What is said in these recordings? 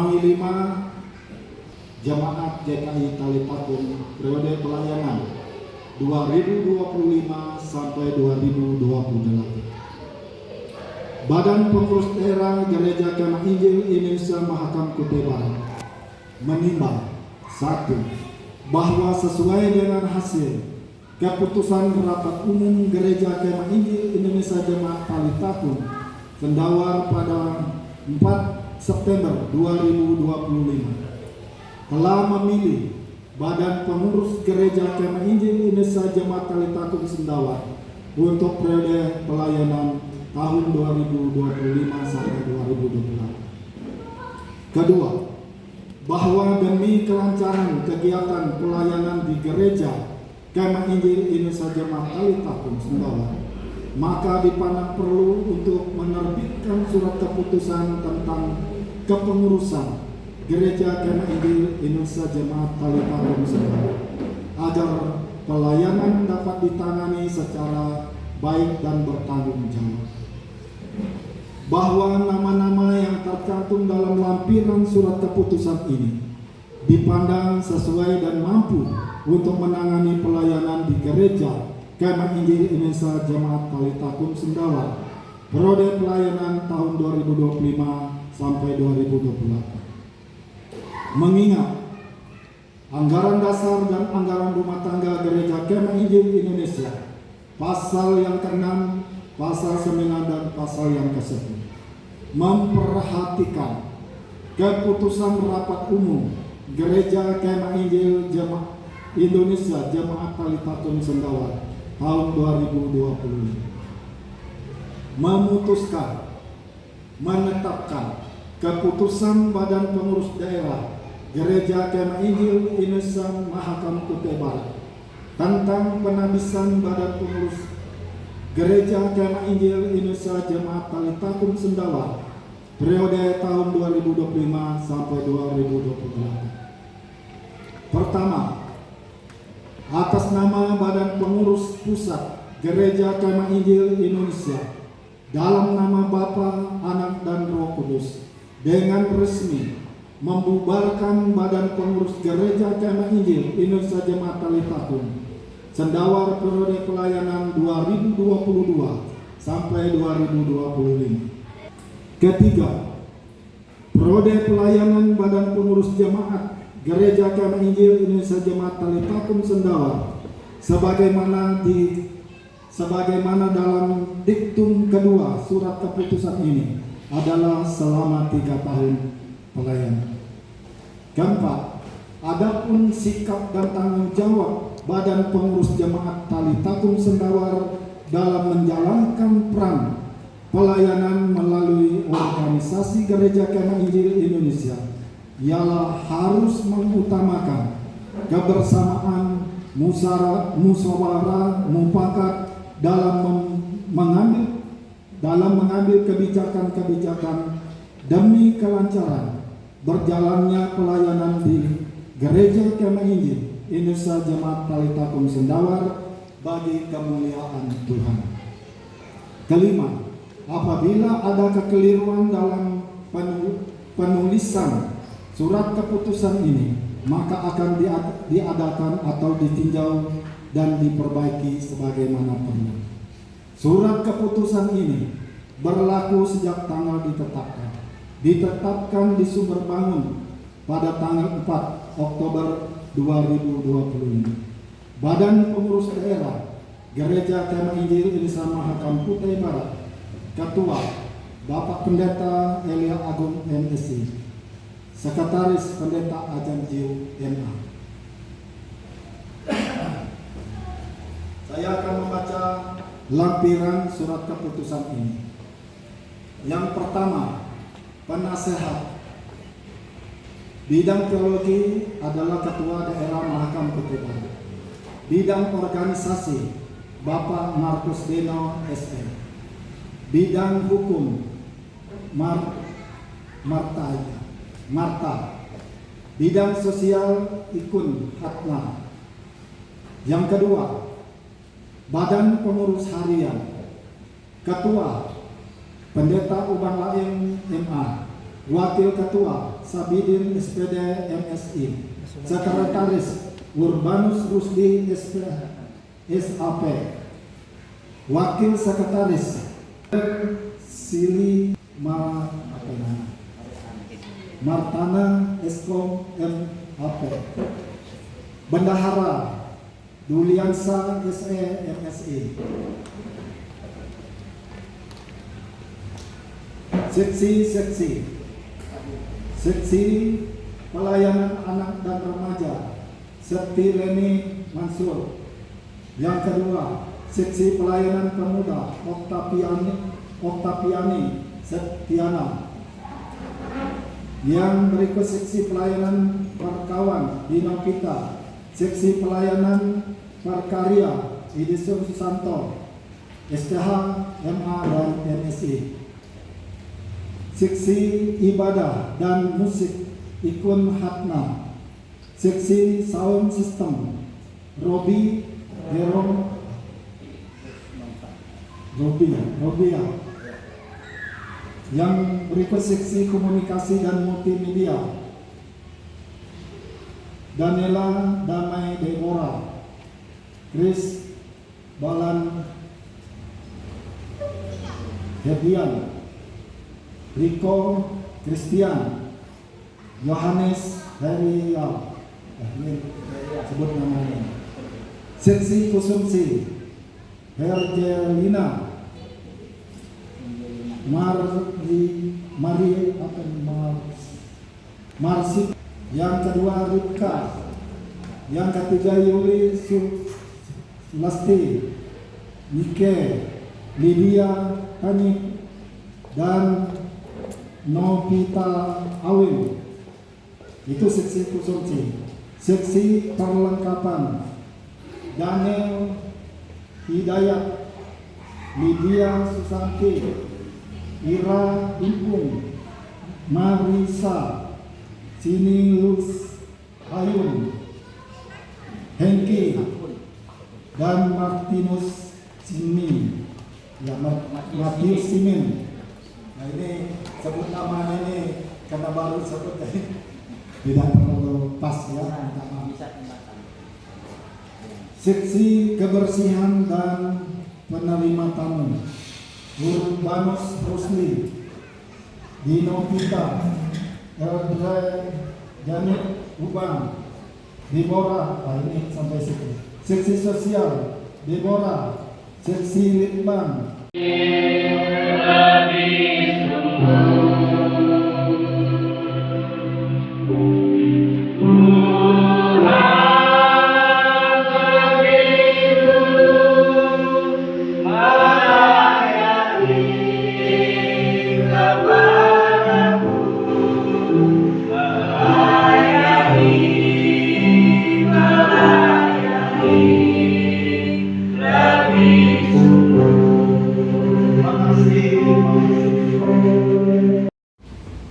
Panglima 5 Jemaat JKI Talipakung periode pelayanan 2025 sampai 2028. Badan Pengurus Daerah Gereja Kemah Injil Indonesia Mahakam Kutai Barat menimbang 1. Bahwa sesuai dengan hasil keputusan Rapat Umum Gereja Kemah Injil Indonesia Jemaat Talipakung Sendawar pada 4 September 2025 telah memilih Badan Pengurus Gereja Kemah Injil Indonesia Jemaat Talipakung Sendawar untuk periode pelayanan tahun 2025 sampai 2028. Kedua, bahwa demi kelancaran kegiatan pelayanan di Gereja Kemah Injil Indonesia Jemaat Talipakung Sendawar, maka dipandang perlu untuk menerbitkan surat keputusan tentang kepengurusan Gereja Kemah Injil Indonesia Jemaat Talipakung Sendawar agar pelayanan dapat ditangani secara baik dan bertanggung jawab. Bahwa nama-nama yang tercantum dalam lampiran surat keputusan ini dipandang sesuai dan mampu untuk menangani pelayanan di Gereja Kemah Injil Indonesia Jemaat Talipakung Sendawar periode pelayanan tahun 2025 sampai 2028. Mengingat anggaran dasar dan anggaran rumah tangga Gereja Kemah Injil Indonesia pasal yang ke-6, pasal 9 dan pasal yang ke-10 memperhatikan keputusan Rapat Umum Gereja Kemah Injil Jemaat Indonesia Jemaat Talipakung Sendawar tahun 2020 memutuskan menetapkan keputusan Badan Pengurus Daerah Gereja Kemah Injil Indonesia Mahakam Kutai Barat tentang penabisan Badan Pengurus Gereja Kemah Injil Indonesia Jemaat Talipakung Sendawar periode tahun 2025 sampai 2028. Pertama, atas nama Badan Pengurus Pusat Gereja Kemah Injil Indonesia dalam nama Bapa, Anak dan Roh Kudus dengan resmi membubarkan Badan Pengurus Gereja Kemah Injil Indonesia Jemaat Talipakung Sendawar periode pelayanan 2022 sampai 2025. Ketiga, periode pelayanan Badan Pengurus Jemaat Gereja Kemah Injil Indonesia Jemaat Talipakung Sendawar sebagaimana dalam diktum kedua surat keputusan ini adalah selama 3 tahun pelayanan. Keempat, adapun sikap dan tanggung jawab Badan Pengurus Jemaat Talipakung Sendawar dalam menjalankan peran pelayanan melalui organisasi Gereja Kemah Injil Indonesia ialah harus mengutamakan kebersamaan, musyawarah, mufakat dalam mengambil kebijakan-kebijakan demi kelancaran berjalannya pelayanan di Gereja Kemah Injil Indonesia Jemaat Talipakung Sendawar bagi kemuliaan Tuhan. Kelima, apabila ada kekeliruan dalam penulisan surat keputusan ini, maka akan diadakan atau ditinjau dan diperbaiki sebagaimana perlu. Surat keputusan ini berlaku sejak tanggal ditetapkan di Sumber Bangun pada tanggal 4 Oktober 2025. Badan Pengurus Daerah Gereja Kemah Injil Indonesia Mahakam Kutai Barat, Ketua Bapak Pendeta Elia Agung MSI, Sekretaris Pendeta Ajan Jiu MA. Saya akan membaca lampiran surat keputusan ini. Yang pertama, penasehat bidang teologi adalah Ketua Daerah Mahakam Kutai Barat. Bidang organisasi Bapak Markus Deno SM. Bidang hukum Marta. Bidang sosial Ikun Hatna. Yang kedua, Badan Pengurus Harian Ketua Pendeta Uban Laeng MA. Wakil Ketua Sabidin SPD MSI. Sekretaris Urbanus Rusdi SAP. Wakil Sekretaris Sili Martana Eskom MAP. Bendahara Duliansa SE MSI. Seksi pelayanan anak dan remaja Septi Leni Mansur. Yang kedua, seksi pelayanan pemuda Oktaviani Septiana. Yang berikut seksi pelayanan perkawan Dino Kita, seksi pelayanan perkarya Idison Susanto, STH MA dan MSI. Seksi ibadah dan musik Ikun Hatna. Seksi sound system Robia. Yang berikut seksi komunikasi dan multimedia Daniela Damai Deborah, Chris Balan Hedian, Rico Christian, Yohanes Heria, ini sebut namanya. Seksi konsumsi Hergelina, Marsik. Yang kedua Ripka. Yang ketiga Yuli Sulasti, Nike, Lydia Tanik, dan Novita Awin. Itu seksi konsumsi. Seksi perlengkapan Daniel Hidayat, Lydia Susanti, Ira Impung, Marisa Sinilus Ayun, Hengki, dan Martinus Simin. Ya, Matius Simin. Nah, ini sebut nama ini karena baru sebut tidak perlu pas ya. Seksi kebersihan dan penerima tamu Urbanus Rusli, Dino Pita, Eldre Janet Ubang, Deborah. Ini sampai situ. Seksi sosial Deborah, seksi litbang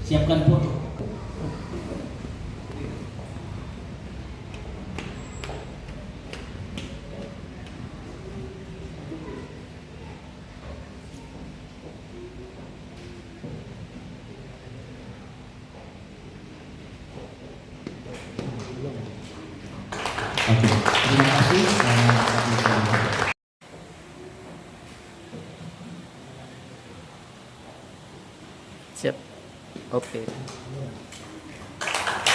siapkan foto. Oke, terima kasih. Siap. Oke.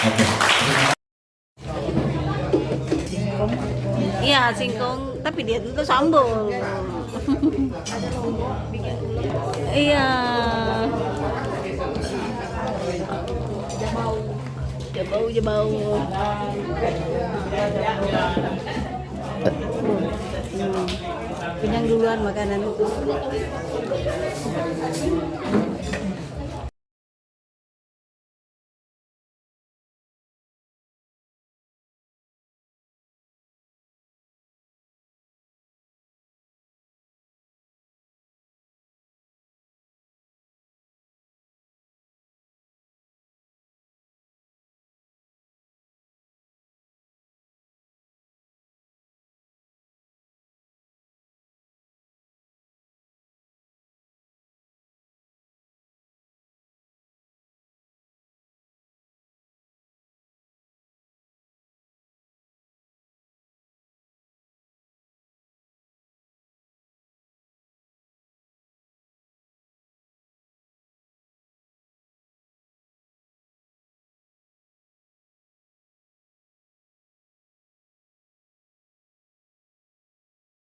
Oke. Iya, singkong, tapi dia itu sambal. Iya. Jabau. Kenyang duluan makanan itu.